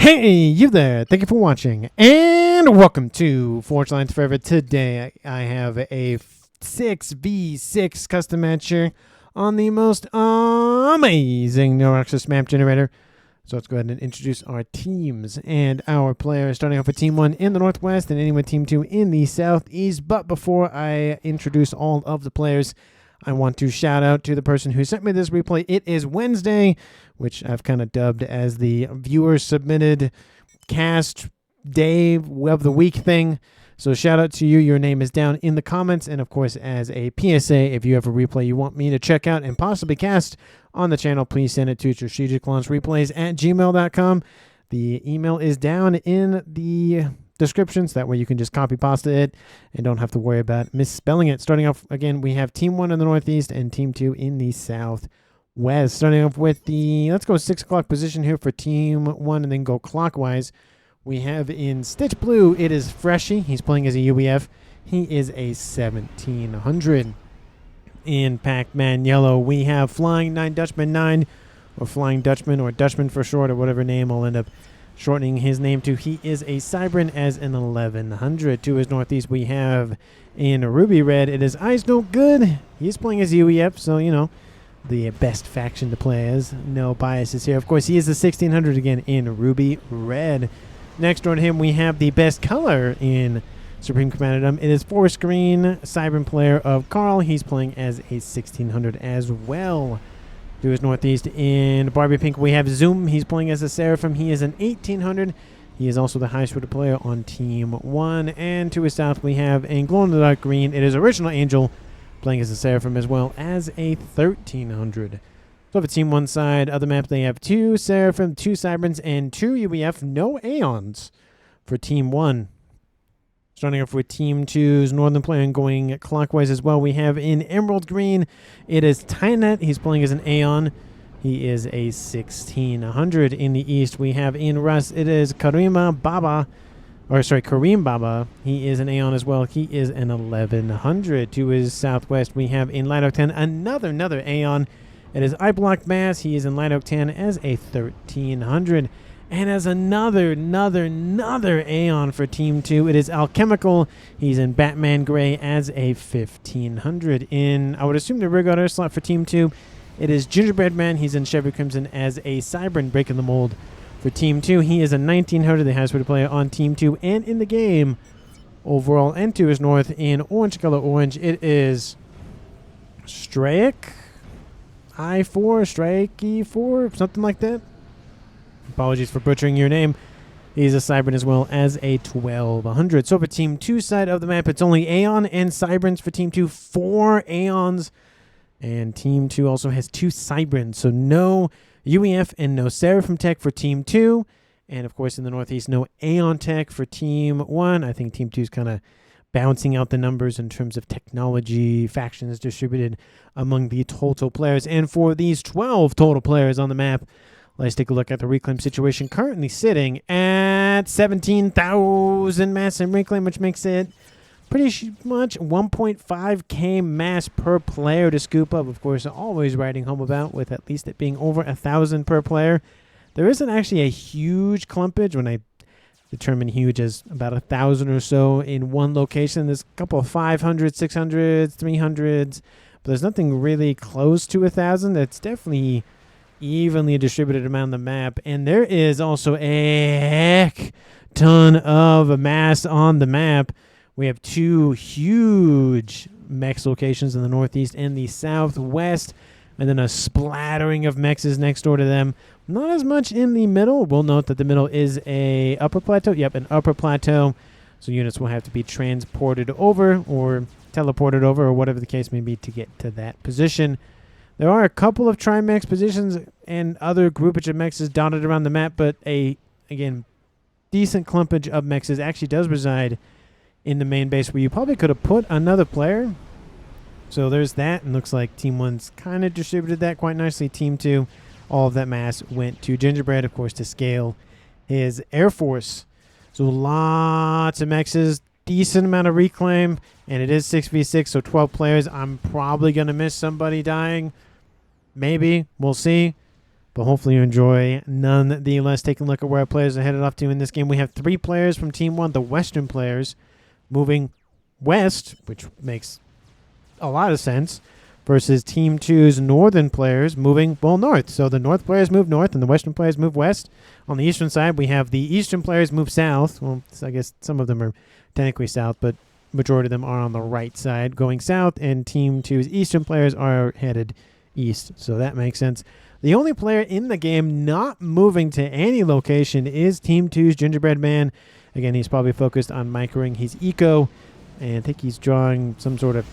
Hey, you there. Thank you for watching. And welcome to Forge Lines Forever. Today, I have a 6v6 custom match here on the most amazing No Access map generator. So let's go ahead and introduce our teams and our players, starting off with Team 1 in the Northwest and ending with Team 2 in the Southeast. But before I introduce all of the players, I want to shout out to the person who sent me this replay. It is Wednesday, which I've kind of dubbed as the viewer-submitted cast day of the week thing. So shout out to you. Your name is down in the comments. And, of course, as a PSA, if you have a replay you want me to check out and possibly cast on the channel, please send it to strategiclaunchreplays@gmail.com. The email is down in the descriptions. That way you can just copy pasta it and don't have to worry about misspelling it. Starting off, again, we have Team 1 in the Northeast and Team 2 in the Southwest. Starting off with the, let's go 6 o'clock position here for Team 1 and then go clockwise. We have in Stitch Blue, it is Freshie. He's playing as a UEF. He is a 1700. In Pac-Man Yellow, we have Flying 9 Dutchman 9, or Flying Dutchman, or Dutchman for short, or whatever name I'll end up shortening his name to. He is a Cybran as an 1100. To his northeast, we have in Ruby Red, it is Eyes No Good. He's playing as UEF, so, you know, the best faction to play as. No biases here. Of course, he is the 1600 again in Ruby Red. Next door to him, we have the best color in Supreme Commanderdom. It is Forest Green, Cybran player of Carl. He's playing as a 1600 as well. To his northeast in Barbie Pink, we have Zoom. He's playing as a Seraphim. He is an 1800. He is also the highest rated player on Team 1. And to his south, we have in Glow in the Dark Green. It is Original Angel, playing as a Seraphim as well as a 1300. So for Team 1 side, other maps, they have 2 Seraphim, 2 Cybrans, and 2 UEF. No Aeons for Team 1. Starting off with Team 2's Northern player and going clockwise as well, we have in Emerald Green, it is Tynet. He's playing as an Aeon. He is a 1600. In the East, we have in Rust, it is Kareem Baba. He is an Aeon as well. He is an 1100. To his southwest, we have in Light Oak 10 another Aeon. It is iBlock Bass. He is in Light Oak 10 as a 1300. And as another Aeon for Team 2, it is Alchemical. He's in Batman Gray as a 1500. In, I would assume, the Rig Order slot for Team 2, it is Gingerbread Man. He's in Chevy Crimson as a Cybran, breaking the mold for Team 2. He is a 1900, the highest rated player on Team 2 and in the game overall. And to his north, in Orange Color Orange, it is Strake E4, something like that. Apologies for butchering your name. He's a Cybran as well as a 1200. So for Team 2 side of the map, it's only Aeon and Cybrans for Team 2. 4 Aeons. And Team 2 also has 2 Cybrans. So no UEF and no Seraphim tech for Team 2. And of course in the Northeast, no Aeon tech for Team 1. I think Team 2 is kind of bouncing out the numbers in terms of technology, factions distributed among the total players. And for these 12 total players on the map, let's take a look at the reclaim situation. Currently sitting at 17,000 mass in reclaim, which makes it pretty much 1.5k mass per player to scoop up. Of course, always writing home about with at least it being over 1,000 per player. There isn't actually a huge clumpage. When I determine huge as about 1,000 or so in one location, there's a couple of 500s, 600s, 300s, but there's nothing really close to 1,000. That's definitely evenly distributed around the map. And there is also a heck ton of mass on the map. We have 2 huge mechs locations in the Northeast and the Southwest, and then a splattering of mechs next door to them. Not as much in the middle. We'll note that the middle is a upper plateau. Yep, an upper plateau. So units will have to be transported over or teleported over or whatever the case may be to get to that position. There are a couple of Trimex positions and other groupage of mechs dotted around the map, but again, decent clumpage of mechs actually does reside in the main base where you probably could have put another player. So there's that, and looks like Team 1's kind of distributed that quite nicely. Team 2, all of that mass went to Gingerbread, of course, to scale his Air Force. So lots of mechs, decent amount of reclaim, and it is 6v6, so 12 players. I'm probably going to miss somebody dying. Maybe. We'll see. But hopefully you enjoy nonetheless. Taking a look at where our players are headed off to in this game. We have 3 players from Team 1, the Western players, moving west, which makes a lot of sense, versus Team 2's Northern players moving, well, north. So the North players move north and the Western players move west. On the Eastern side, we have the Eastern players move south. Well, I guess some of them are technically south, but majority of them are on the right side going south, and Team 2's Eastern players are headed east. So that makes sense. The only player in the game not moving to any location is Team 2's Gingerbread Man. Again, he's probably focused on microing his eco, and I think he's drawing some sort of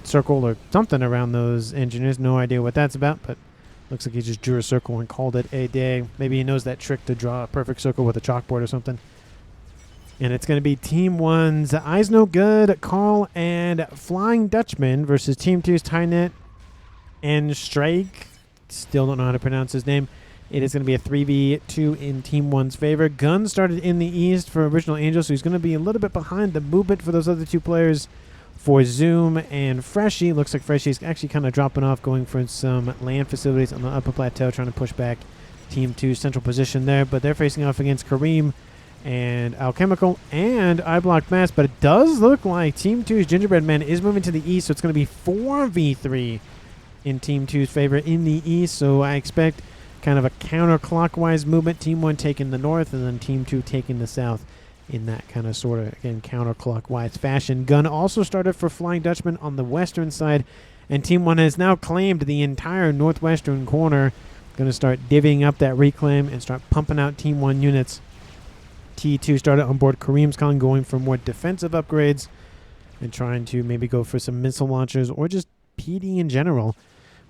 circle or something around those engineers. No idea what that's about, but looks like he just drew a circle and called it a day. Maybe he knows that trick to draw a perfect circle with a chalkboard or something. And it's going to be Team 1's Eyes No Good, Carl, and Flying Dutchman versus Team 2's Tynet and Strike. Still don't know how to pronounce his name. It is going to be a 3v2 in Team 1's favor. Gunn started in the east for Original Angel, so he's going to be a little bit behind the movement for those other 2 players. For Zoom and Freshie, looks like Freshie's actually kind of dropping off, going for some land facilities on the upper plateau, trying to push back Team 2's central position there. But they're facing off against Kareem and Alchemical and iBlock Mass. But it does look like Team 2's Gingerbread Man is moving to the east, so it's going to be 4v3 in Team 2's favor in the east. So I expect kind of a counterclockwise movement. Team 1 taking the north and then Team 2 taking the south in that kind of sort of, again, counterclockwise fashion. Gunn also started for Flying Dutchman on the western side, and Team 1 has now claimed the entire northwestern corner. Going to start divvying up that reclaim and start pumping out Team 1 units. T2 started on board Kareem's Con, going for more defensive upgrades and trying to maybe go for some missile launchers or just PD in general.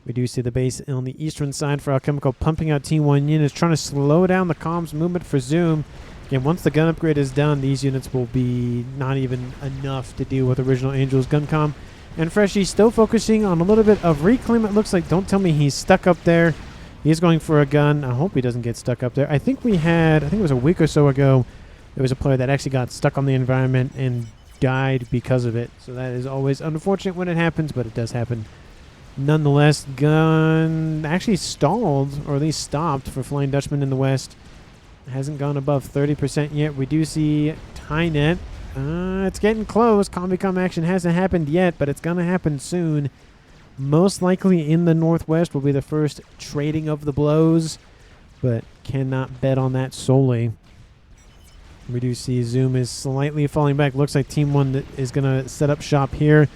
We do see the base on the eastern side for Alchemical pumping out Team 1 units, trying to slow down the comms movement for Zoom. Again, once the gun upgrade is done, these units will be not even enough to deal with Original Angel's gun comm. And Freshie's still focusing on a little bit of reclaim, it looks like. Don't tell me he's stuck up there. He's going for a gun. I hope he doesn't get stuck up there. I think it was a week or so ago, there was a player that actually got stuck on the environment and died because of it. So that is always unfortunate when it happens, but it does happen. Nonetheless, gun actually stalled, or at least stopped, for Flying Dutchman in the west. Hasn't gone above 30% yet. We do see Tynet. It's getting close. Combi-Com action hasn't happened yet, but it's going to happen soon. Most likely in the northwest will be the first trading of the blows, but cannot bet on that solely. We do see Zoom is slightly falling back. Looks like Team 1 is going to set up shop here.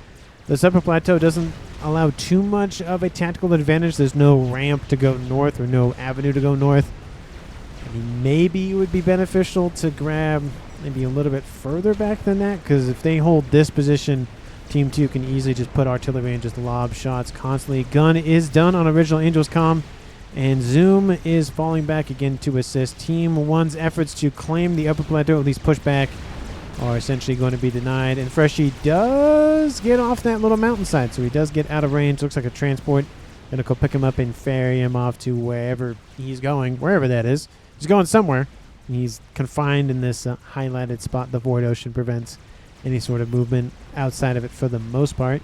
The upper plateau doesn't allow too much of a tactical advantage. There's no ramp to go north or no avenue to go north. I mean, maybe it would be beneficial to grab maybe a little bit further back than that, because if they hold this position, Team 2 can easily just put artillery and just lob shots constantly. Gun is done on Original Angel's comm, and Zoom is falling back again to assist. Team 1's efforts to claim the upper plateau, at least push back, are essentially going to be denied. And Freshie does get off that little mountainside, so he does get out of range. Looks like a transport. Gonna go pick him up and ferry him off to wherever he's going, wherever that is. He's going somewhere. He's confined in this highlighted spot. The Void Ocean prevents any sort of movement outside of it for the most part.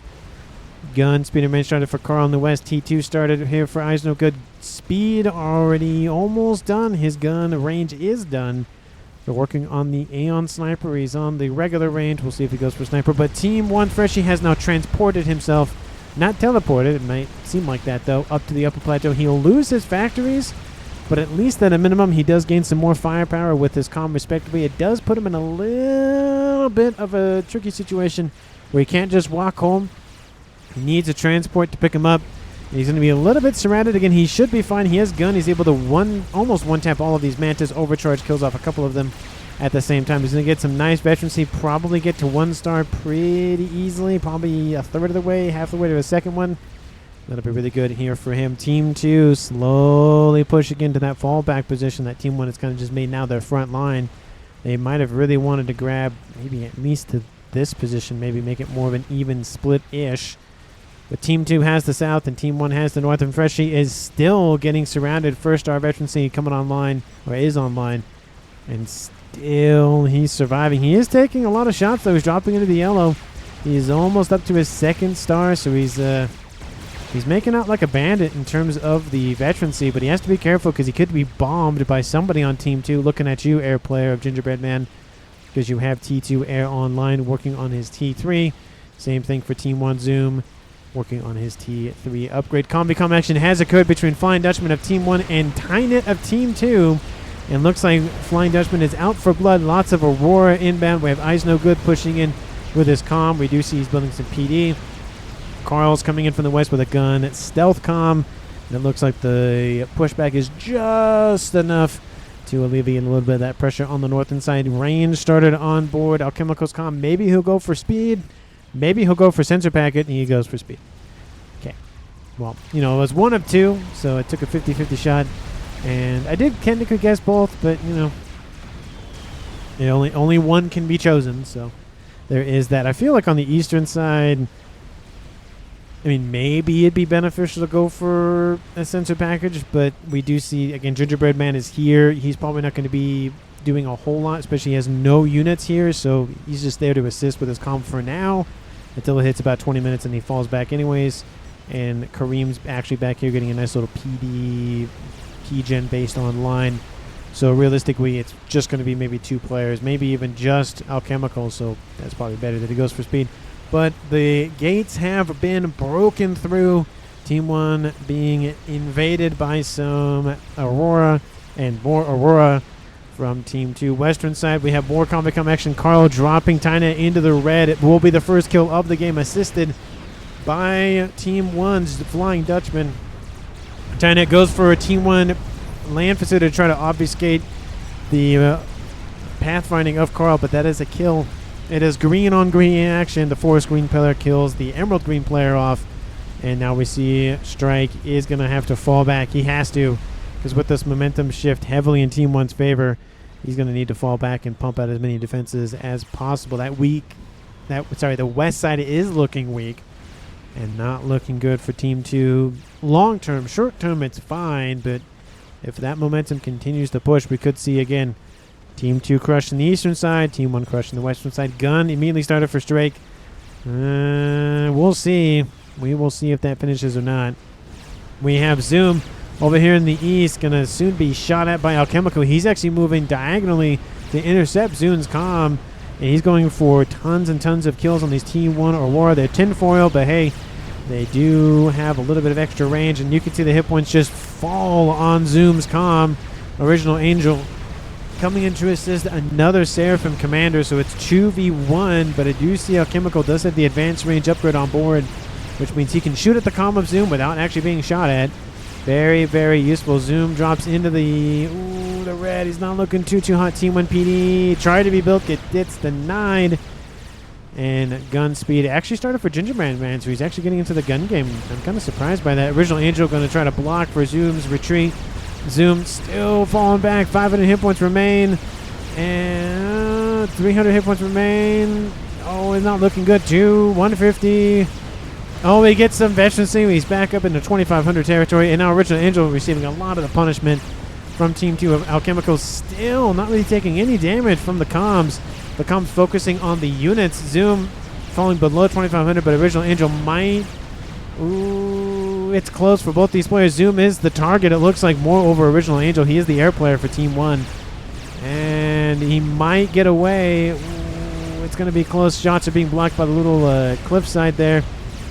Gun, speed and range started for Carl in the west. T2 started here for Eyes No Good. Speed already almost done. His gun range is done. They're working on the Aeon Sniper. He's on the regular range. We'll see if he goes for Sniper. But Team 1 Freshie has now transported himself. Not teleported. It might seem like that, though. Up to the upper plateau. He'll lose his factories, but at least at a minimum, he does gain some more firepower with his comm, respectively. It does put him in a little bit of a tricky situation where he can't just walk home. He needs a transport to pick him up. He's going to be a little bit surrounded. Again, he should be fine. He has gun. He's able to almost one-tap all of these Mantis. Overcharge kills off a couple of them at the same time. He's going to get some nice veterancy. Probably get to 1 star pretty easily. Probably a third of the way, half the way to a second one. That'll be really good here for him. Team 2 slowly pushing into that fallback position that Team 1 has kind of just made now their front line. They might have really wanted to grab maybe at least to this position, maybe make it more of an even split-ish. But Team 2 has the south and Team 1 has the north, and Freshie is still getting surrounded. First star veterancy coming online, or is online, and still he's surviving. He is taking a lot of shots, though. He's dropping into the yellow. He's almost up to his 2nd star, so he's He's making out like a bandit in terms of the veterancy, but he has to be careful because he could be bombed by somebody on Team 2. Looking at you, Air player of Gingerbread Man, because you have T2 Air online working on his T3. Same thing for Team 1 Zoom, working on his T3 upgrade. Combi-com action has occurred between Flying Dutchman of Team 1 and Tynet of Team 2. And looks like Flying Dutchman is out for blood. Lots of Aurora inbound. We have Eyes No Good pushing in with his comm. We do see he's building some PD. Carl's coming in from the west with a gun. It's stealth comm. And it looks like the pushback is just enough to alleviate a little bit of that pressure on the northern side. Range started on board. Alchemical's comm. Maybe he'll go for speed. Maybe he'll go for sensor packet, and he goes for speed. Okay. Well, you know, it was one of two, so it took a 50-50 shot. And I did technically guess both, but, you know, only one can be chosen, so there is that. I feel like on the eastern side, I mean, maybe it'd be beneficial to go for a sensor package, but we do see, again, Gingerbread Man is here. He's probably not going to be doing a whole lot, especially he has no units here, so he's just there to assist with his comm for now until it hits about 20 minutes and he falls back anyways. And Kareem's actually back here getting a nice little PD keygen based online. So realistically, it's just going to be maybe two players, maybe even just Alchemical, so that's probably better that he goes for speed. But the gates have been broken through. Team 1 being invaded by some Aurora and more Aurora from Team 2. Western side, we have more Combi-com action. Carl dropping Tynet into the red. It will be the first kill of the game, assisted by Team 1's Flying Dutchman. Tynet goes for a Team 1 land facility to try to obfuscate the pathfinding of Carl, but that is a kill. It is green on green action. The forest green player kills the emerald green player off, and now we see Strike is going to have to fall back. He has to, because with this momentum shift heavily in Team 1's favor, he's going to need to fall back and pump out as many defenses as possible. The west side is looking weak and not looking good for Team 2. Long term, short term, it's fine, but if that momentum continues to push, we could see again Team 2 crushing the eastern side, Team 1 crushing the western side. Gun immediately started for Strike. We'll see. We will see if that finishes or not. We have Zoom over here in the east, going to soon be shot at by Alchemical. He's actually moving diagonally to intercept Zoom's comm, and he's going for tons and tons of kills on these Team 1 Aurora. They're tinfoil, but hey, they do have a little bit of extra range, and you can see the hit points just fall on Zoom's comm. Original Angel coming in to assist another Seraphim commander, so it's 2v1, but I do see Alchemical does have the advanced range upgrade on board, which means he can shoot at the comm of Zoom without actually being shot at. Very, very useful. Zoom drops into the red. He's not looking too hot. Team 1 PD tried to be built. It's denied. And gun speed actually started for Gingerbread Man, so he's actually getting into the gun game. I'm kind of surprised by that. Original Angel going to try to block for Zoom's retreat. Zoom still falling back. 500 hit points remain. And 300 hit points remain. Oh, it's not looking good. 150. Oh, he gets some veterancy. He's back up into 2,500 territory. And now Original Angel receiving a lot of the punishment from Team 2 of Alchemical. Still not really taking any damage from the comms. The comms focusing on the units. Zoom falling below 2,500, but Original Angel might... Ooh, it's close for both these players. Zoom is the target. It looks like more over Original Angel. He is the air player for Team 1. And he might get away. Ooh, it's going to be close. Shots are being blocked by the little cliffside there.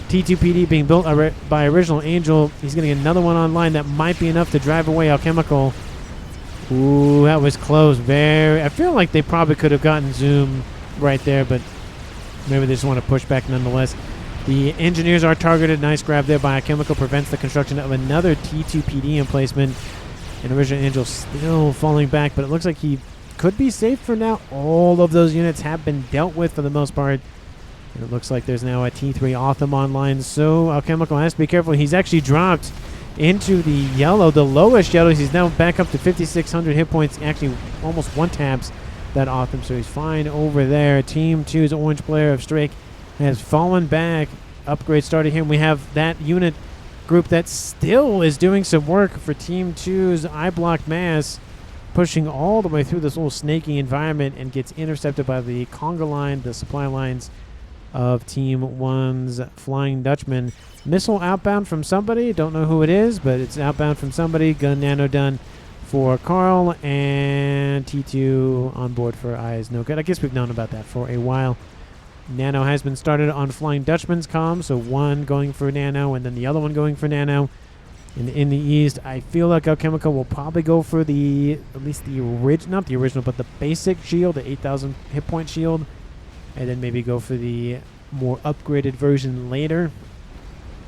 T2PD being built by Original Angel. He's getting another one online. That might be enough to drive away Alchemical. Ooh, that was close. I feel like they probably could have gotten Zoom right there, but maybe they just want to push back nonetheless. The engineers are targeted. Nice grab there by Alchemical. Prevents the construction of another T2PD emplacement. And Original Angel still falling back, but it looks like he could be safe for now. All of those units have been dealt with for the most part. And it looks like there's now a T3 Autumn online, so Alchemical has to be careful. He's actually dropped into the yellow, the lowest yellows. He's now back up to 5,600 hit points. Actually, almost one taps that Autumn, so he's fine over there. Team 2's orange player of Strake has fallen back. Upgrade started here. We have that unit group that still is doing some work for Team 2's Eye Block Mass, pushing all the way through this little snaky environment and gets intercepted by the conga line, the supply lines of Team 1's Flying Dutchman. Missile outbound from somebody. Don't know who it is, but it's outbound from somebody. Gun nano done for Carl, and T2 on board for I is no good. I guess we've known about that for a while. Nano has been started on Flying Dutchman's comm, so one going for Nano and then the other one going for Nano. And in the east, I feel like Alchemical will probably go for at least the original, not the original, but the basic shield, the 8,000 hit point shield, and then maybe go for the more upgraded version later.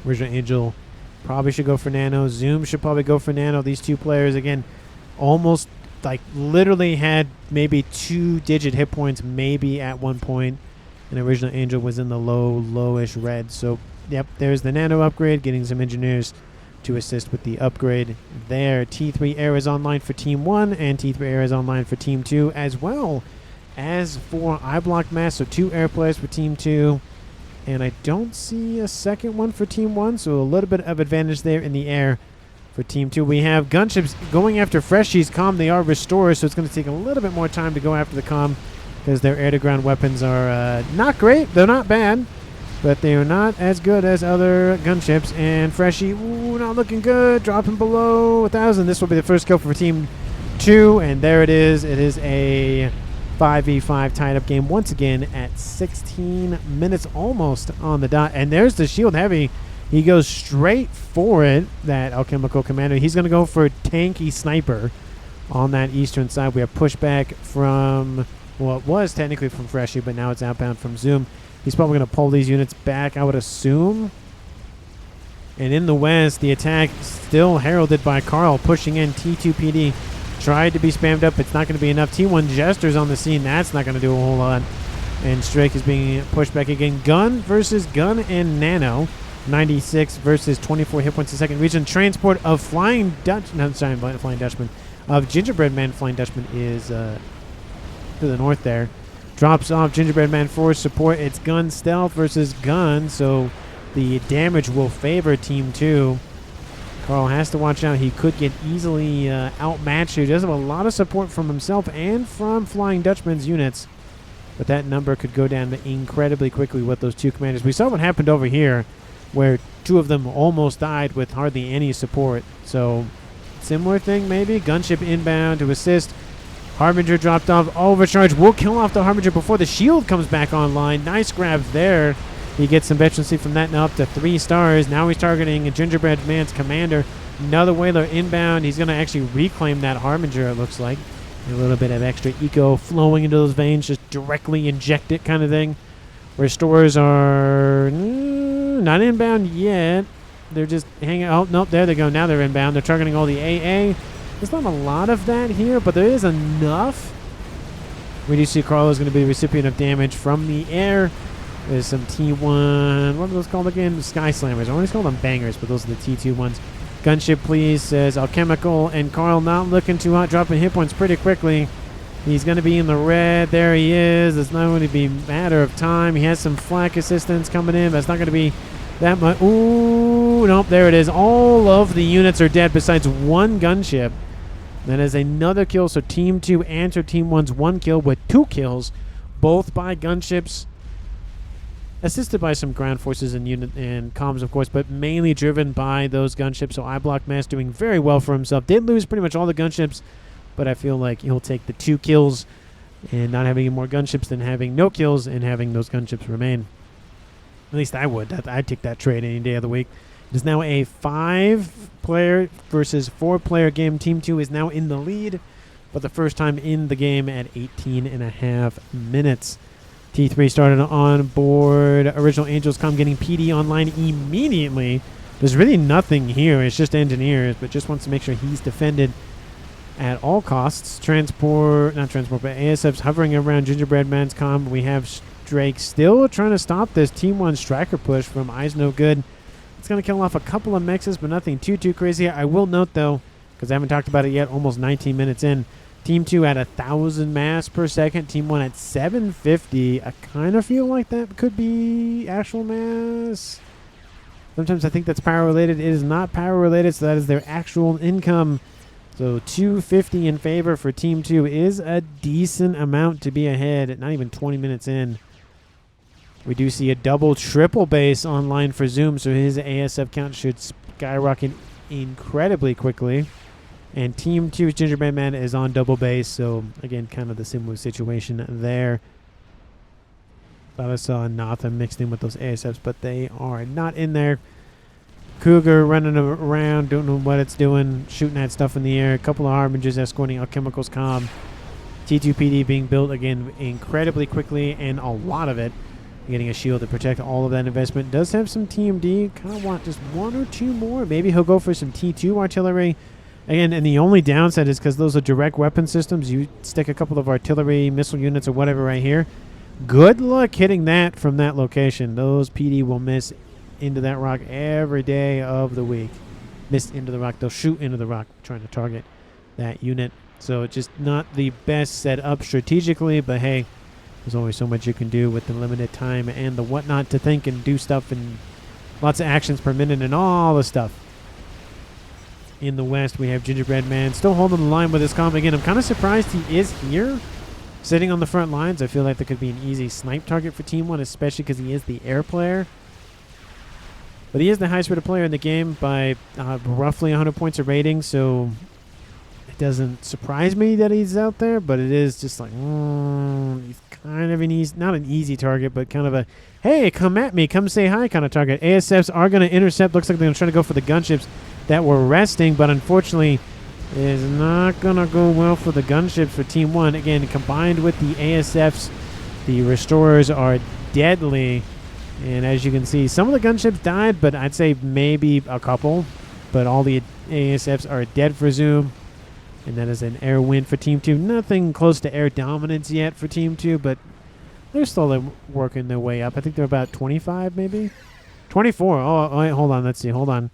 Original Angel probably should go for Nano. Zoom should probably go for Nano. These two players, again, almost like literally had maybe 2-digit hit points maybe at one point. And Original Angel was in the lowish red. So, yep, there's the Nano upgrade, getting some engineers to assist with the upgrade there. T3 Air is online for Team 1, and T3 Air is online for Team 2 as well as for iBlock Mass. So 2 air players for Team 2. And I don't see a second one for Team 1, so a little bit of advantage there in the air for Team 2. We have gunships going after Freshy's comm. They are restored, so it's going to take a little bit more time to go after the comm because their air-to-ground weapons are not great. They're not bad, but they are not as good as other gunships. And Freshy, ooh, not looking good, dropping below 1,000. This will be the first kill for Team 2, and there it is. It is a 5v5 tied-up game once again at 16 minutes almost on the dot. And there's the shield heavy. He goes straight for it, that Alchemical Commander. He's going to go for tanky sniper on that eastern side. We have pushback from, well, it was technically from Freshy, but now it's outbound from Zoom. He's probably going to pull these units back, I would assume. And in the west, the attack still heralded by Carl, pushing in. T2PD tried to be spammed up. It's not going to be enough. T1 Jester's on the scene. That's not going to do a whole lot. And Strake is being pushed back again. Gun versus Gun and Nano. 96 versus 24 hit points a second. Region transport of Flying Dutch. No, sorry, Flying Dutchman. Of Gingerbread Man. Flying Dutchman is to the north there. Drops off Gingerbread Man for support. It's Gun Stealth versus Gun, so the damage will favor Team 2. Carl has to watch out. He could get easily outmatched. He does have a lot of support from himself and from Flying Dutchman's units, but that number could go down incredibly quickly with those two commanders. We saw what happened over here, where two of them almost died with hardly any support. So, similar thing maybe. Gunship inbound to assist. Harbinger dropped off. Overcharge will kill off the Harbinger before the shield comes back online. Nice grab there. He gets some veterancy from that, now up to 3 stars. Now he's targeting a Gingerbread Man's commander. Another Whaler inbound. He's going to actually reclaim that Harbinger, it looks like. A little bit of extra eco flowing into those veins, just directly inject it kind of thing. Restorers are not inbound yet. They're just hanging out. Oh, nope, there they go. Now they're inbound. They're targeting all the AA. There's not a lot of that here, but there is enough. We do see Carl is going to be the recipient of damage from the air. There's some T1. What are those called again? Sky Slammers. I always call them bangers, but those are the T2 ones. Gunship, please, says Alchemical. And Carl not looking too hot, dropping hit points pretty quickly. He's going to be in the red. There he is. It's not going to be a matter of time. He has some flak assistance coming in, but it's not going to be that much. Ooh, nope, there it is. All of the units are dead besides one gunship. That is another kill. So Team 2 answered Team 1's 1 kill with 2 kills, both by gunships, assisted by some ground forces and unit and comms, of course, but mainly driven by those gunships. So iBlock Mass doing very well for himself. Did lose pretty much all the gunships, but I feel like he'll take the 2 kills and not having any more gunships than having no kills and having those gunships remain. At least I would. I'd take that trade any day of the week. It is now a 5-player versus 4-player game. Team 2 is now in the lead for the first time in the game at 18.5 minutes. T3 started on board. Original Angels come getting PD online immediately. There's really nothing here. It's just engineers, but just wants to make sure he's defended at all costs. Not transport, but ASF's hovering around Gingerbread Man's comm. We have Drake still trying to stop this Team 1 striker push from Eyes No Good. It's going to kill off a couple of mixes, but nothing too crazy. I will note, though, because I haven't talked about it yet, almost 19 minutes in, Team 2 at 1,000 mass per second. Team 1 at 750. I kind of feel like that could be actual mass. Sometimes I think that's power related. It is not power related, so that is their actual income. So 250 in favor for Team 2 is a decent amount to be ahead at not even 20 minutes in. We do see a double, triple base online for Zoom, so his ASF count should skyrocket incredibly quickly. And Team 2's Gingerbread Man is on double base, so again, kind of the similar situation there. Thought I saw Natha mixed in with those ASFs, but they are not in there. Cougar running around, don't know what it's doing, shooting at stuff in the air. A couple of Harbingers escorting Alchemicals Comm. T2PD being built again incredibly quickly, and a lot of it. Getting a shield to protect all of that investment. Does have some TMD. Kind of want just one or two more. Maybe he'll go for some T2 artillery. Again, and the only downside is because those are direct weapon systems. You stick a couple of artillery, missile units, or whatever right here. Good luck hitting that from that location. Those PD will miss into that rock every day of the week. Miss into the rock. They'll shoot into the rock trying to target that unit. So it's just not the best set up strategically, but hey, there's only so much you can do with the limited time and the whatnot to think and do stuff and lots of actions per minute and all the stuff. In the West, we have Gingerbread Man still holding the line with his comm. Again, I'm kind of surprised he is here, sitting on the front lines. I feel like there could be an easy snipe target for Team 1, especially because he is the air player. But he is the highest rated player in the game by roughly 100 points of rating, so it doesn't surprise me that he's out there, but it is just like, he's kind of an easy, not an easy target, but kind of a, hey, come at me, come say hi kind of target. ASFs are going to intercept. Looks like they're going to try to go for the gunships that were resting, but unfortunately is not going to go well for the gunships for Team 1. Again, combined with the ASFs, the restorers are deadly. And as you can see, some of the gunships died, but I'd say maybe a couple. But all the ASFs are dead for Zoom. And that is an air win for Team 2. Nothing close to air dominance yet for Team 2, but they're still working their way up. I think they're about 25 maybe? 24. Oh, wait, hold on. Let's see. Hold on.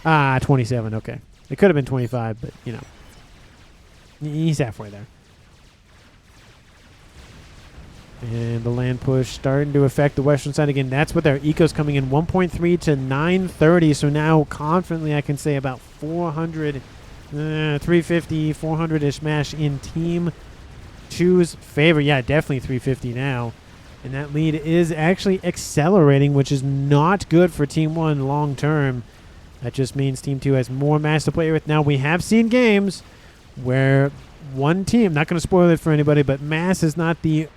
27. Okay. It could have been 25, but, you know. He's halfway there. And the land push starting to affect the western side again. That's with our ecos coming in 1.3 to 930. So now confidently I can say about 400, 350, 400-ish mash in Team 2's favor. Yeah, definitely 350 now. And that lead is actually accelerating, which is not good for Team 1 long term. That just means Team 2 has more mass to play with. Now, we have seen games where one team, not going to spoil it for anybody, but mass is not the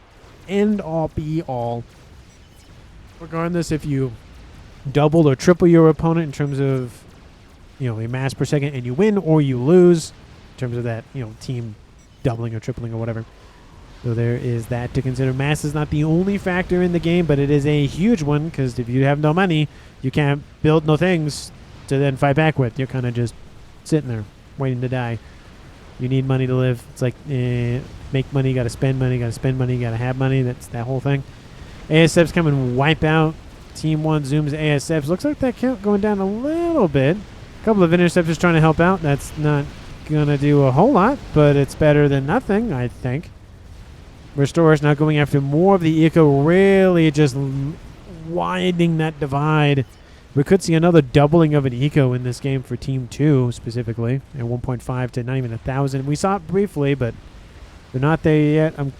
end-all, be-all. Regardless if you double or triple your opponent in terms of, you know, a mass per second and you win or you lose in terms of that, you know, team doubling or tripling or whatever. So there is that to consider. Mass is not the only factor in the game, but it is a huge one because if you have no money, you can't build no things to then fight back with. You're kind of just sitting there waiting to die. You need money to live. It's like make money, got to spend money, got to spend money, got to have money. That's that whole thing. ASFs come and wipe out Team 1 Zoom's ASFs. Looks like that count going down a little bit. A couple of interceptors trying to help out. That's not going to do a whole lot, but it's better than nothing, I think. Restorers now going after more of the eco, really just widening that divide. We could see another doubling of an eco in this game for Team 2 specifically, at 1.5 to not even 1,000. We saw it briefly, but they're not there yet. I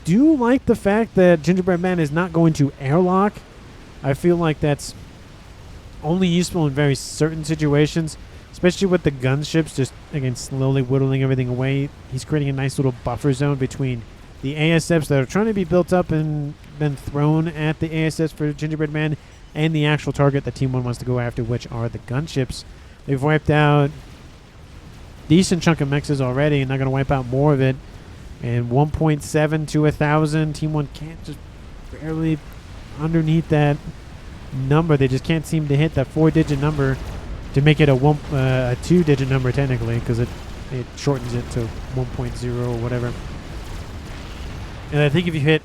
do like the fact that Gingerbread Man is not going to airlock. I feel like that's only useful in very certain situations, especially with the gunships just, again, slowly whittling everything away. He's creating a nice little buffer zone between the ASFs that are trying to be built up and then thrown at the ASFs for Gingerbread Man and the actual target that Team 1 wants to go after, which are the gunships. They've wiped out decent chunk of mexes already, and they're going to wipe out more of it. And 1.7 to 1,000. Team 1 can't just barely underneath that number. They just can't seem to hit that 4-digit number to make it a 2-digit number technically, because it shortens it to 1.0 or whatever. And I think if you hit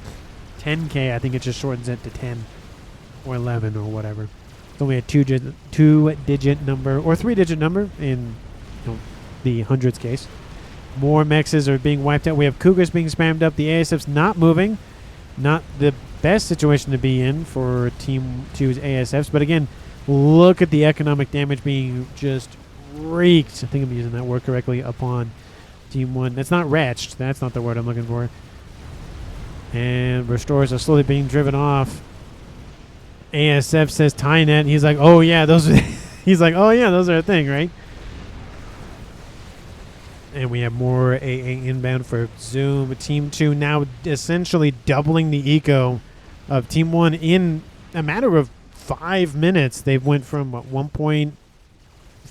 10K, I think it just shortens it to 10 or 11 or whatever. It's only a 2-digit number or 3-digit number in the hundreds case. More mexes are being wiped out. We have Cougars being spammed up. The ASF's not moving. Not the best situation to be in for Team 2's ASFs. But again, look at the economic damage being just wreaked. I think I'm using that word correctly upon Team 1. That's not wretched. That's not the word I'm looking for. And restores are slowly being driven off. ASF says Tynet. He's like, oh yeah, those are he's like, oh yeah, those are a thing, right? And we have more AA inbound for Zoom. Team 2 now essentially doubling the eco of Team 1 in a matter of 5 minutes. They've went from what, 1.4,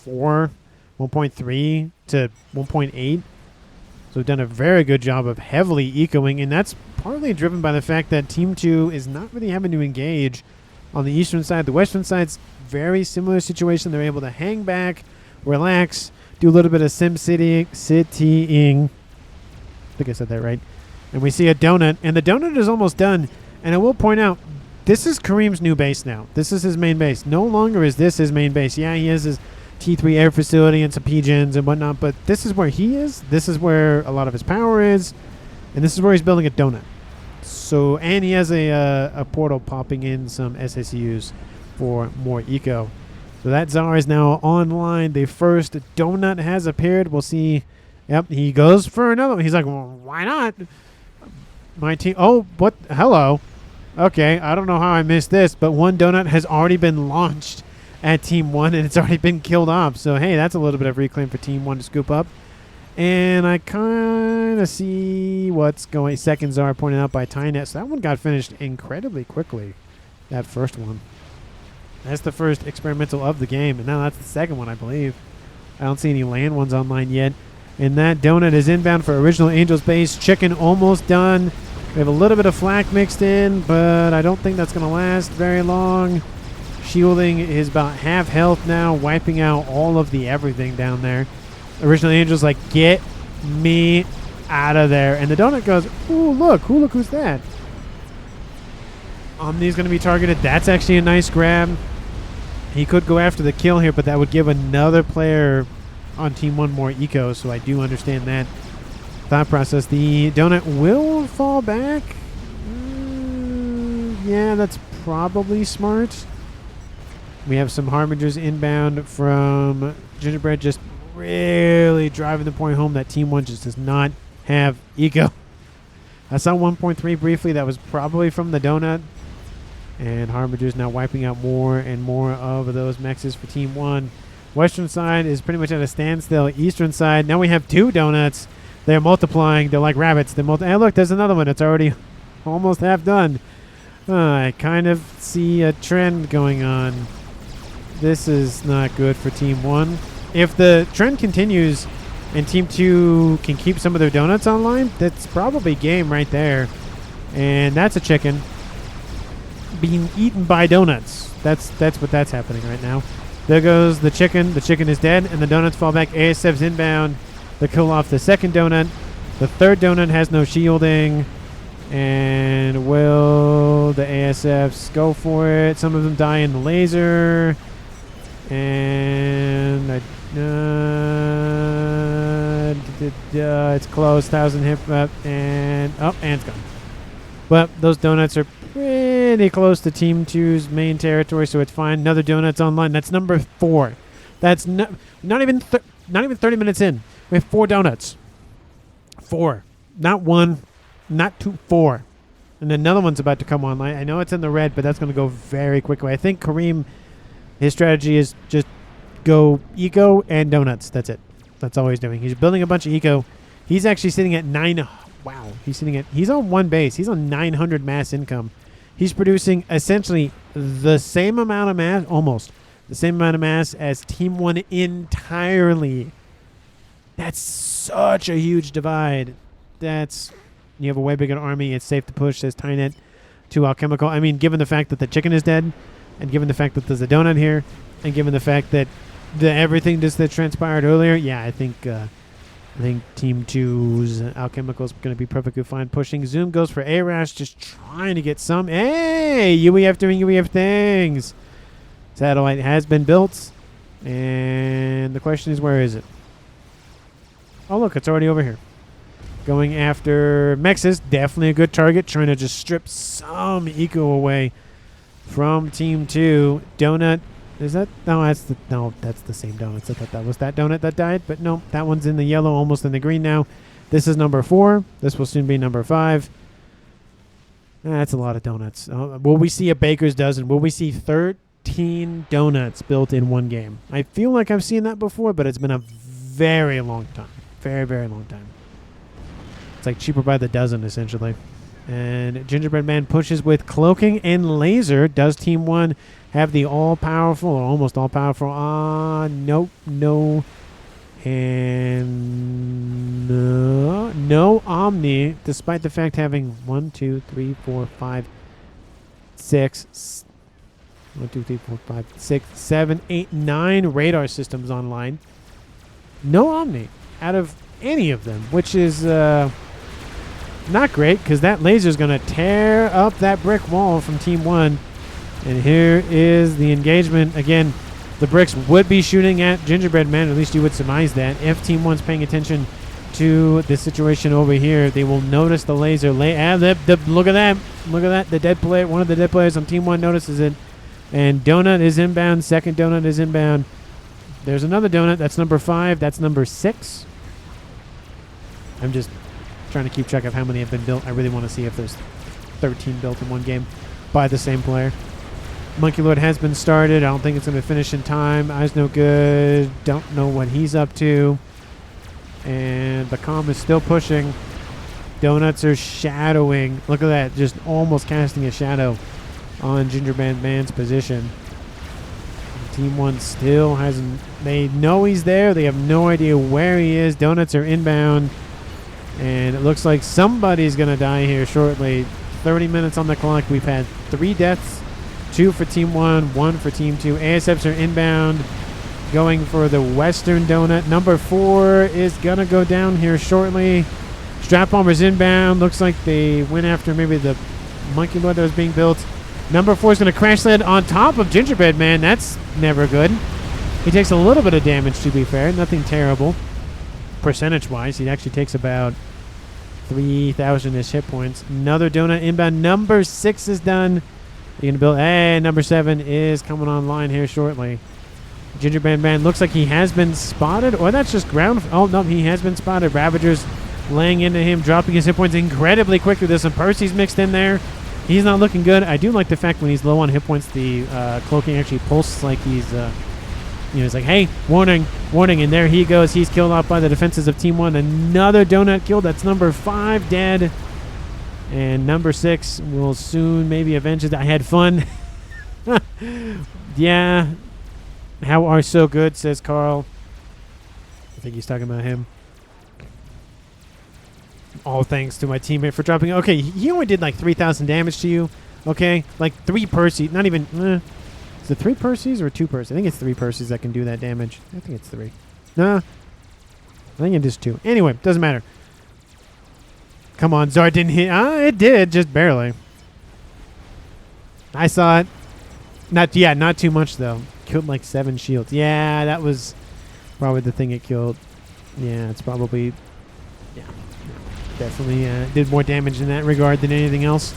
1.3 to 1.8. So we've done a very good job of heavily ecoing, and that's partly driven by the fact that Team 2 is not really having to engage on the eastern side. The western side's very similar situation. They're able to hang back, relax, do a little bit of citying. I think I said that right. And we see a donut, and the donut is almost done. And I will point out, this is Kareem's new base now. This is his main base. No longer is this his main base. Yeah, he has his T3 air facility and some PGens and whatnot, but this is where he is. This is where a lot of his power is, and this is where he's building a donut. So, and he has a portal popping in some SSUs for more eco. So that Tsar is now online. The first donut has appeared. We'll see. Yep, he goes for another one. He's like, well, why not? My team. Oh, what? Hello. Okay, I don't know how I missed this, but one donut has already been launched at Team 1, and it's already been killed off. So, hey, that's a little bit of reclaim for Team 1 to scoop up. And I kind of see what's going. Second Tsar pointed out by Tynet. So that one got finished incredibly quickly, that first one. That's the first experimental of the game, and now that's the second one, I believe. I don't see any land ones online yet. And that donut is inbound for Original Angel's base. Chicken almost done. We have a little bit of flak mixed in, but I don't think that's going to last very long. Shielding is about half health now, wiping out all of the everything down there. Original Angel's like, get me out of there. And the donut goes, ooh, look who's that? Omni's going to be targeted. That's actually a nice grab. He could go after the kill here, but that would give another player on Team 1 more eco, so I do understand that thought process. The donut will fall back. Yeah, that's probably smart. We have some Harbingers inbound from Gingerbread, just really driving the point home that Team 1 just does not have eco. I saw 1.3 briefly. That was probably from the donut. And Harbinger's now wiping out more and more of those mexes for Team 1. Western side is pretty much at a standstill. Eastern side, now we have 2 donuts. They're multiplying. They're like rabbits. Hey, look, there's another one. It's already almost half done. I kind of see a trend going on. This is not good for Team 1. If the trend continues and Team 2 can keep some of their donuts online, that's probably game right there. And that's a chicken being eaten by donuts. That's what's happening right now. There goes the chicken. The chicken is dead, and the donuts fall back. ASF's inbound. They kill off the second donut. The third donut has no shielding. And will the ASFs go for it? Some of them die in the laser. And it's close. 1,000 hit up, and it's gone. But those donuts are pretty close to Team 2's main territory, so it's fine. Another donut's online. That's number 4. That's not even 30 minutes in. We have 4 donuts. 4, not 1, not 2, 4. And another one's about to come online. I know it's in the red, but that's going to go very quickly. I think Kareem, his strategy is just go eco and donuts. That's it. That's all he's doing. He's building a bunch of eco. He's actually sitting at 9. Wow. He's on 1 base. He's on 900 mass income. He's producing essentially the same amount of mass, almost the same amount of mass as Team 1 entirely. That's such a huge divide. You have a way bigger army. It's safe to push, says Tynet to Alchemical. I mean, given the fact that the chicken is dead, and given the fact that there's a donut here, and given the fact that everything just that transpired earlier, yeah, I think Team 2's Alchemical is going to be perfectly fine pushing. Zoom goes for Arash, just trying to get some. Hey, UEF doing UEF things. Satellite has been built, and the question is, where is it? Oh, look, it's already over here. Going after Mexes, definitely a good target. Trying to just strip some eco away from Team 2. Donut, is that? No, that's the same donut. I thought that was that donut that died, but no, that one's in the yellow, almost in the green now. This is number 4. This will soon be number 5. That's a lot of donuts. Will we see a baker's dozen? Will we see 13 donuts built in one game? I feel like I've seen that before, but it's been a very long time. Very, very long time. It's like cheaper by the dozen, essentially. And Gingerbread Man pushes with cloaking and laser. Does Team 1 have the all-powerful, or almost all-powerful? Nope, no. And no Omni, despite the fact having 1, 2, 3, 4, 5, 6, 1, 2, 3, 4, 5, 6, 7, 8, 9 radar systems online. No Omni out of any of them, which is not great, because that laser is going to tear up that brick wall from Team 1. And here is the engagement. Again, the bricks would be shooting at Gingerbread Man, at least you would surmise that. If Team 1's paying attention to the situation over here, they will notice the laser. Look at that. Look at that. The dead player, one of the dead players on Team 1 notices it. And Donut is inbound. Second Donut is inbound. There's another Donut. That's number 5. That's number 6. I'm just trying to keep track of how many have been built. I really want to see if there's 13 built in one game by the same player. Monkey Lord has been started. I don't think it's going to finish in time. Eyes no good. Don't know what he's up to. And Bacom is still pushing. Donuts are shadowing. Look at that. Just almost casting a shadow on Gingerbread Man's position. Team 1 still hasn't. They know he's there. They have no idea where he is. Donuts are inbound. And it looks like somebody's going to die here shortly. 30 minutes on the clock. We've had 3 deaths. 2 for Team 1, 1 for Team 2. ASFs are inbound, going for the Western Donut. Number 4 is going to go down here shortly. Strap Bomber's inbound. Looks like they went after maybe the Monkey Lord that was being built. Number 4 is going to crash land on top of Gingerbread Man. That's never good. He takes a little bit of damage, to be fair. Nothing terrible. Percentage-wise, he actually takes about 3,000-ish hit points. Another Donut inbound. Number 6 is done. You're going to build. Hey, number 7 is coming online here shortly. Gingerbread Man looks like he has been spotted. Or that's just ground. Oh, no, he has been spotted. Ravagers laying into him, dropping his hit points incredibly quickly. There's some Percy's mixed in there. He's not looking good. I do like the fact when he's low on hit points, the cloaking actually pulses like he's, he's like, hey, warning, warning. And there he goes. He's killed off by the defenses of Team 1. Another Donut kill. That's number 5 dead. And number 6 will soon maybe avenge it. I had fun. Yeah. How are so good, says Carl. I think he's talking about him. All thanks to my teammate for dropping. Okay, he only did like 3,000 damage to you. Okay, like 3 Percy. Not even. Is it 3 Percys or 2 Percys? I think it's 3 Percys that can do that damage. I think it's 3. Nah. I think it is 2. Anyway, doesn't matter. Come on, Zard didn't hit. It did, just barely. I saw it. Not too much though. Killed like 7 shields. Yeah, that was probably the thing it killed. Yeah, it's probably. Yeah, definitely did more damage in that regard than anything else.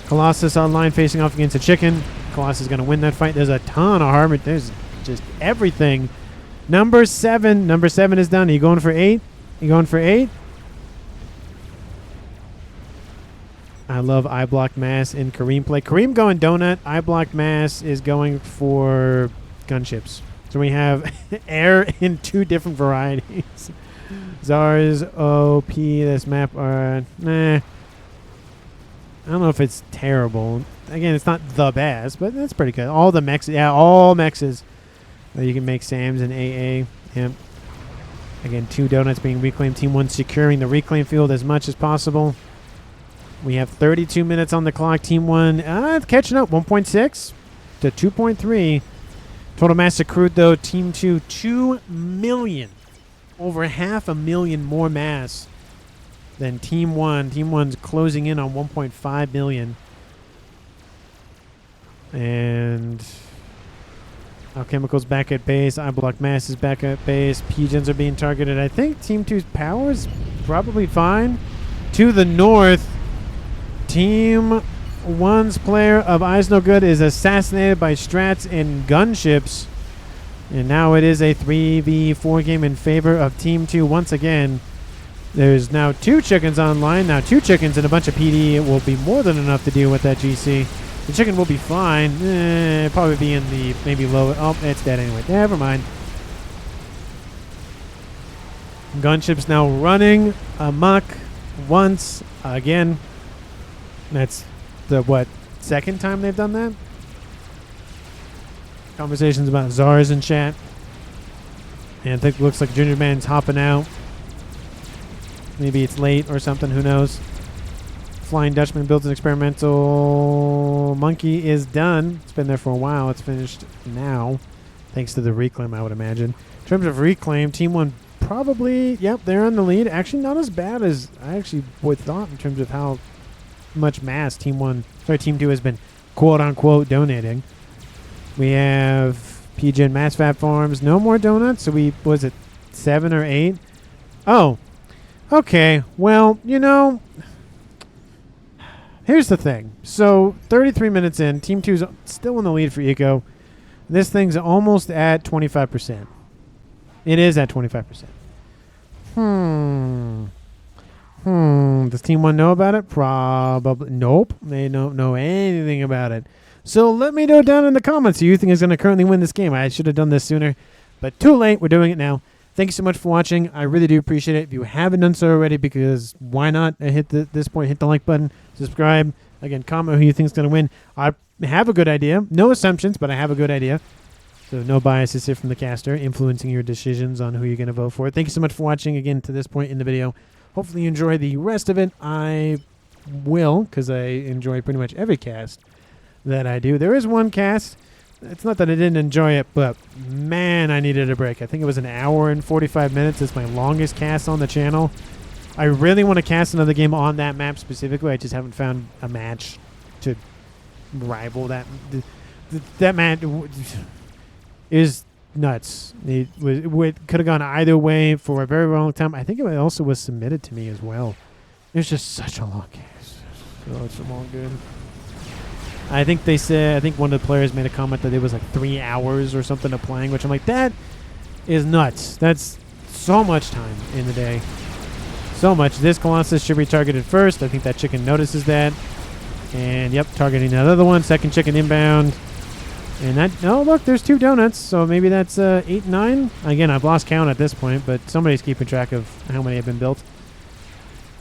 Colossus online facing off against a chicken. Colossus is going to win that fight. There's a ton of harm. There's just everything. Number 7. Number 7 is done. Are you going for 8? You going for 8? I love I blocked mass in Kareem play. Kareem going donut. I blocked mass is going for gunships. So we have air in 2 different varieties. Zars, OP, this map are nah. I don't know if it's terrible. Again, it's not the best, but that's pretty good. All the mechs, yeah, all mexes. You can make Sams and AA. Yep. Again, 2 donuts being reclaimed. Team 1 securing the reclaim field as much as possible. We have 32 minutes on the clock. Team 1 catching up. 1.6 to 2.3. Total mass accrued, though. Team 2, 2 million. Over 500,000 more mass than Team 1. Team 1's closing in on 1.5 million. And Alchemical's back at base. I Block Mass is back at base. Pigeons are being targeted. I think Team 2's power is probably fine. To the north, Team 1's player of Eyes No Good is assassinated by strats and gunships. And now it is a 3v4 game in favor of Team 2 once again. There's now 2 chickens online. Now 2 chickens and a bunch of PD will be more than enough to deal with that GC. The chicken will be fine. Probably be in the maybe low. Oh, it's dead anyway. Never mind. Gunship's now running amok once again. That's the, what, second time they've done that? Conversations about czars in chat. And I think it looks like Junior Man's hopping out. Maybe it's late or something. Who knows? Flying Dutchman builds an experimental monkey is done. It's been there for a while. It's finished now. Thanks to the reclaim, I would imagine. In terms of reclaim, Team 1 probably, yep, they're on the lead. Actually, not as bad as I actually would thought in terms of how much mass Team 2 has been quote-unquote donating. We have PG and Mass Fat Farms. No more donuts. So we, was it 7 or 8? Oh, okay. Well, you know, here's the thing. So 33 minutes in, Team 2 is still in the lead for Eco. This thing's almost at 25%. It is at 25%. Does Team 1 know about it? Probably. Nope. They don't know anything about it. So let me know down in the comments who you think is going to currently win this game. I should have done this sooner, but too late. We're doing it now. Thank you so much for watching. I really do appreciate it. If you haven't done so already, because why not hit this point, hit the like button, subscribe. Again, comment who you think is going to win. I have a good idea. No assumptions, but I have a good idea. So no biases here from the caster influencing your decisions on who you're going to vote for. Thank you so much for watching again to this point in the video. Hopefully you enjoy the rest of it. I will, because I enjoy pretty much every cast that I do. There is one cast. It's not that I didn't enjoy it, but man, I needed a break. I think it was an hour and 45 minutes. It's my longest cast on the channel. I really want to cast another game on that map specifically. I just haven't found a match to rival that. That match is nuts. It could have gone either way for a very long time. I think it also was submitted to me as well. It was just such a long cast. So it's a long game. I think they said, I think one of the players made a comment that it was like 3 hours or something of playing, which I'm like, that is nuts. That's so much time in the day. So much. This Colossus should be targeted first. I think that chicken notices that. And yep, targeting that other one. Second chicken inbound. And that, oh look, there's 2 donuts. So maybe that's 8, 9. Again, I've lost count at this point, but somebody's keeping track of how many have been built.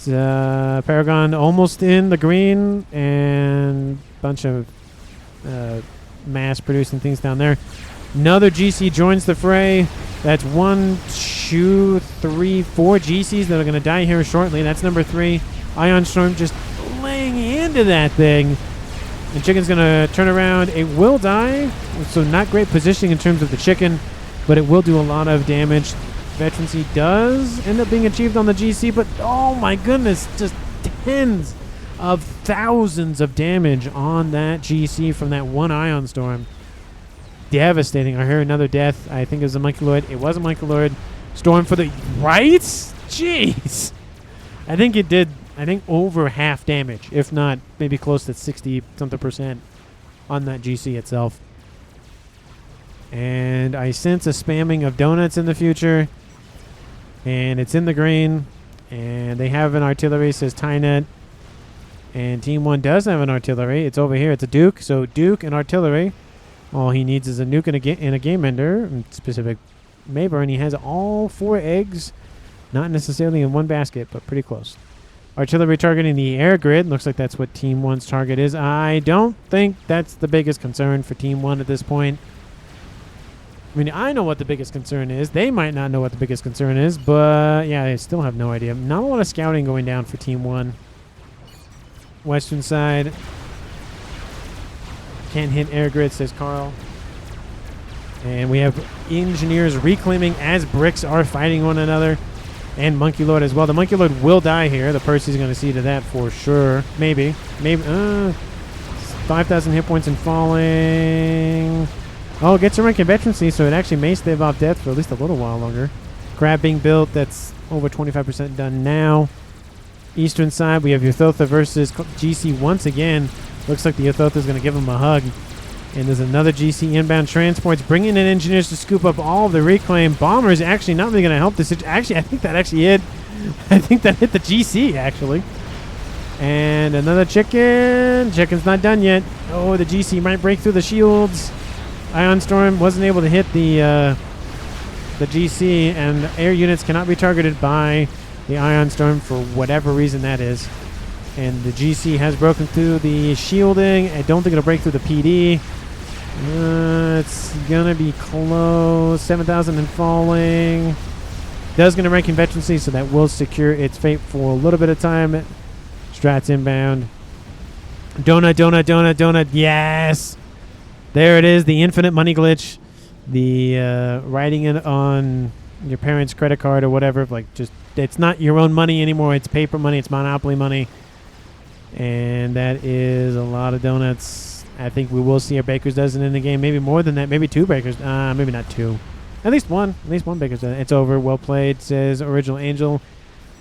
Paragon almost in the green, and bunch of mass producing things down there. Another GC joins the fray. That's 1, 2, 3, 4 GCs that are going to die here shortly. That's number 3. Ion Storm just laying into that thing. And chicken's going to turn around. It will die, so not great positioning in terms of the chicken, but it will do a lot of damage. Veterancy does end up being achieved on the GC, but oh my goodness, just tens of thousands of damage on that GC from that one Ion Storm. Devastating. I hear another death. I think it was a Monkey. It was a Monkey. Storm for the right? Jeez. I think it did, over half damage, if not maybe close to 60-something% on that GC itself. And I sense a spamming of donuts in the future. And it's in the green. And they have an artillery, says Tynet. And Team 1 does have an artillery. It's over here. It's a Duke. So Duke and artillery. All he needs is a nuke and a game ender. Specific Mayburn. He has all 4 eggs. Not necessarily in one basket, but pretty close. Artillery targeting the air grid. Looks like that's what Team 1's target is. I don't think that's the biggest concern for Team 1 at this point. I mean, I know what the biggest concern is. They might not know what the biggest concern is, but yeah, I still have no idea. Not a lot of scouting going down for Team 1. Western side. Can't hit air grid, says Carl. And we have engineers reclaiming as bricks are fighting one another. And Monkey Lord as well. The Monkey Lord will die here. The Percy's going to see to that for sure. Maybe. 5,000 hit points and falling. Oh, it gets a rank in veterancy, so it actually may stave off death for at least a little while longer. Crab being built, that's over 25% done now. Eastern side, we have Yothotha versus GC once again. Looks like the Yothotha is going to give him a hug. And there's another GC inbound transports, bringing in engineers to scoop up all of the reclaim. Bombers actually not really going to help this. Actually, I think that actually hit I think that hit the GC, actually. And another chicken. Chicken's not done yet. Oh, the GC might break through the shields. Ion Storm wasn't able to hit the GC, and air units cannot be targeted by the Ion Storm for whatever reason that is. And the GC has broken through the shielding. I don't think it'll break through the PD. It's going to be close. 7,000 and falling. Does going to rank in veterancy, so that will secure its fate for a little bit of time. Strats inbound. Donut. Yes! There it is, the infinite money glitch. The writing it on your parents' credit card or whatever. Like, just, it's not your own money anymore. It's paper money. It's Monopoly money. And that is a lot of donuts. I think we will see a Baker's Dozen in the game. Maybe more than that. Maybe two Baker's. Maybe not two. At least one. At least one Baker's Dozen. It's over. Well played, says Original Angel.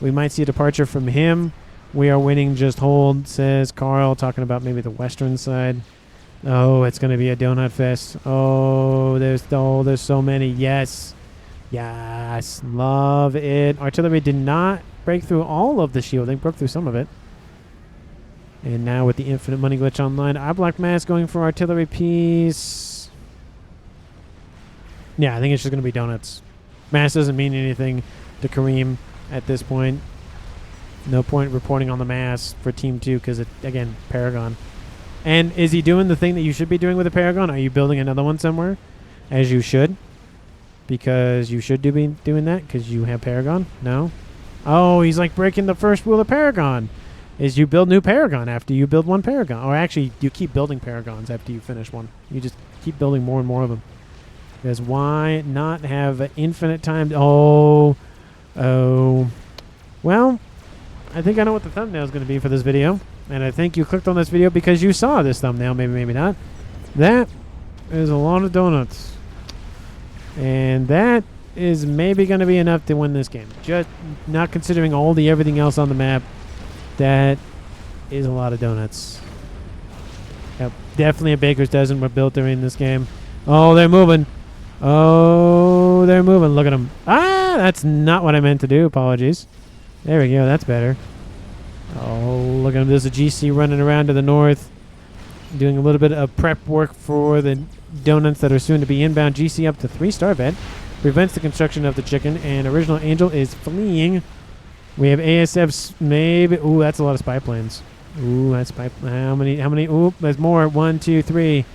We might see a departure from him. We are winning. Just hold, says Carl, talking about maybe the western side. Oh, it's going to be a donut fest. Oh, there's so many. Yes. Yes. Love it. Artillery did not break through all of the shielding. Broke through some of it. And now with the infinite money glitch online, our Black Mass going for artillery piece. Yeah, I think it's just going to be donuts. Mass doesn't mean anything to Kareem at this point. No point reporting on the mass for Team 2 because, again, Paragon. And is he doing the thing that you should be doing with a Paragon? Are you building another one somewhere? As you should. Because you should be doing that because you have Paragon? No? Oh, he's like breaking the first rule of Paragon. Is you build new Paragon after you build one Paragon. Or actually, you keep building Paragons after you finish one. You just keep building more and more of them. Because why not have infinite time? Oh. Well, I think I know what the thumbnail is going to be for this video. And I think you clicked on this video because you saw this thumbnail. Maybe, maybe not. That is a lot of donuts. And that is maybe going to be enough to win this game. Just not considering all the everything else on the map. That is a lot of donuts. Yep, definitely a Baker's Dozen were built during this game. Oh, they're moving. Oh, they're moving. Look at them. Ah, that's not what I meant to do. Apologies. There we go. That's better. Oh, look at them. There's a GC running around to the north. Doing a little bit of prep work for the donuts that are soon to be inbound. GC up to 3-star vet. Prevents the construction of the chicken. And Original Angel is fleeing. We have ASFs, maybe. Ooh, that's a lot of spy planes. Ooh, that's spy. How many? Ooh, there's more. 1, 2, 3,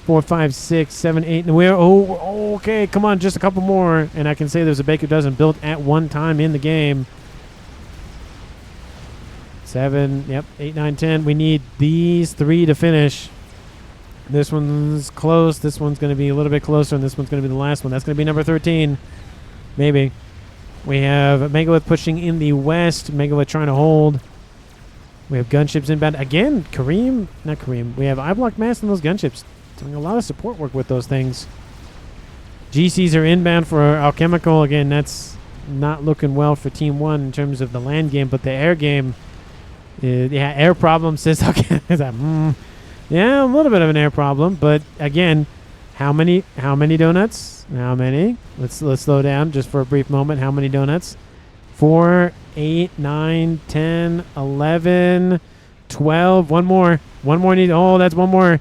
4, 5, 6, 7, 8. And we're. Oh, okay. Come on, just a couple more. And I can say there's a Baker Dozen built at one time in the game. 7, yep, 8, 9, 10. We need these 3 to finish. This one's close. This one's going to be a little bit closer, and this one's going to be the last one. That's going to be number 13. Maybe. We have Megalith pushing in the west. Megalith trying to hold. We have gunships inbound. Again, not Kareem. We have I-Block Mass and those gunships. Doing a lot of support work with those things. GCs are inbound for Alchemical. Again, that's not looking well for Team 1 in terms of the land game, but the air game, yeah, air problem says, okay, yeah, a little bit of an air problem, but again, how many donuts? How many? Let's slow down just for a brief moment. How many donuts? 4, 8, 9, 10, 11, 12. One more need. Oh, that's one more.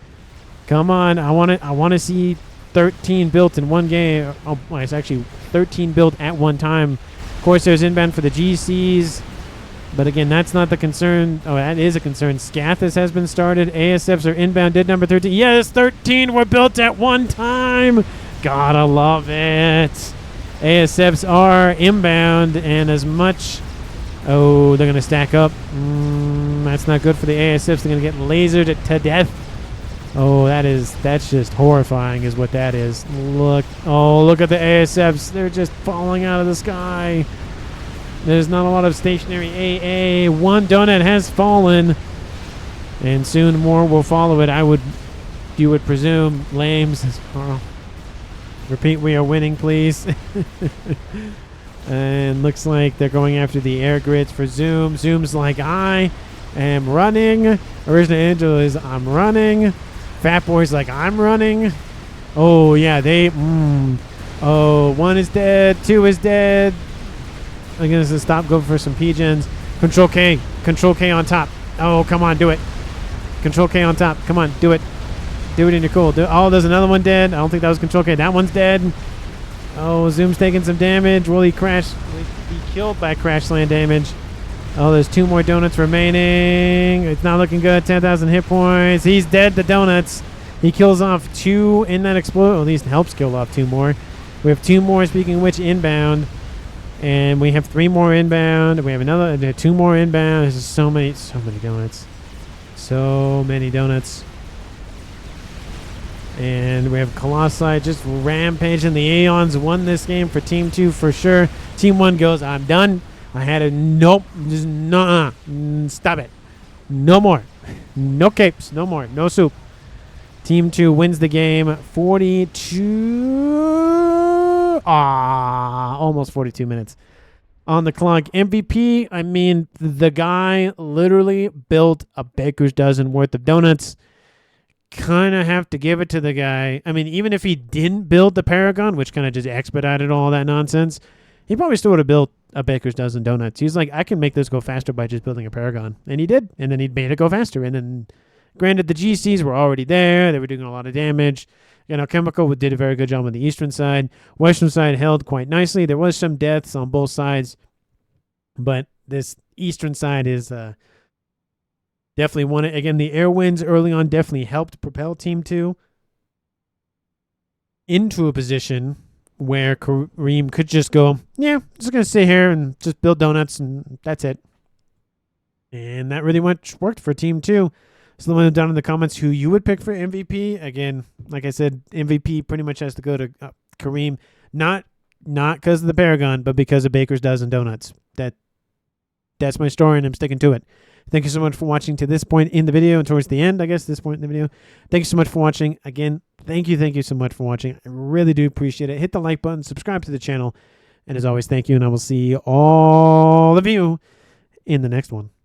Come on. I want to see 13 built in one game. Oh, it's actually 13 built at one time. Corsairs inbound for the GCs. But again, that's not the concern. Oh, that is a concern. Scathis has been started. ASFs are inbound. Did number 13. Yes, 13 were built at one time. Gotta love it. ASFs are inbound, and as much... Oh, they're going to stack up. That's not good for the ASFs. They're going to get lasered to death. Oh, that's just horrifying is what that is. Look. Oh, look at the ASFs. They're just falling out of the sky. There's not a lot of stationary AA. One donut has fallen, and soon more will follow it. You would presume. Lames. Oh. Repeat, we are winning, please. And looks like they're going after the air grids for Zoom. Zoom's like, I am running. Original Angel is, I'm running. Fat Boy's like, I'm running. Oh, yeah, they... Oh, 1 is dead. 2 is dead. I'm going to stop, go for some P-gens. Control K. Control K on top. Oh, come on, do it. Control K on top. Come on, do it. Do it in your cool. Oh, there's another one dead. I don't think that was Control K. That one's dead. Oh, Zoom's taking some damage. Will he crash? Will he be killed by crash land damage? Oh, there's 2 more donuts remaining. It's not looking good. 10,000 hit points. He's dead to donuts. He kills off 2 in that explode. Or at least helps kill off 2 more. We have 2 more, speaking of which, inbound. And we have 3 more inbound. We have another 2 more inbound. There's just so many donuts. So many donuts. And we have Colossi just rampaging. The Aeons won this game for Team 2 for sure. Team 1 goes, I'm done. I had a nope. Just nuh-uh. Stop it. No more. No capes. No more. No soup. Team 2 wins the game 42. Almost 42 minutes on the clock. MVP, I mean, the guy literally built a baker's dozen worth of donuts. Kind of have to give it to the guy. I mean, even if he didn't build the Paragon, which kind of just expedited all that nonsense, he probably still would have built a baker's dozen donuts. He's like, I can make this go faster by just building a Paragon. And he did. And then he made it go faster. And then, granted, the GCs were already there. They were doing a lot of damage. You know, Chemical did a very good job on the eastern side. Western side held quite nicely. There was some deaths on both sides. But this eastern side is definitely won it. Again, the air wins early on definitely helped propel Team 2 into a position where Kareem could just go, yeah, I'm just going to sit here and just build donuts, and that's it. And that really much worked for Team 2. So let me know down in the comments who you would pick for MVP. Again, like I said, MVP pretty much has to go to Kareem. Not because of the Paragon, but because of Baker's Dozen Donuts. That's my story, and I'm sticking to it. Thank you so much for watching to this point in the video and towards the end, I guess, this point in the video. Thank you so much for watching. Again, thank you so much for watching. I really do appreciate it. Hit the like button, subscribe to the channel, and as always, thank you, and I will see all of you in the next one.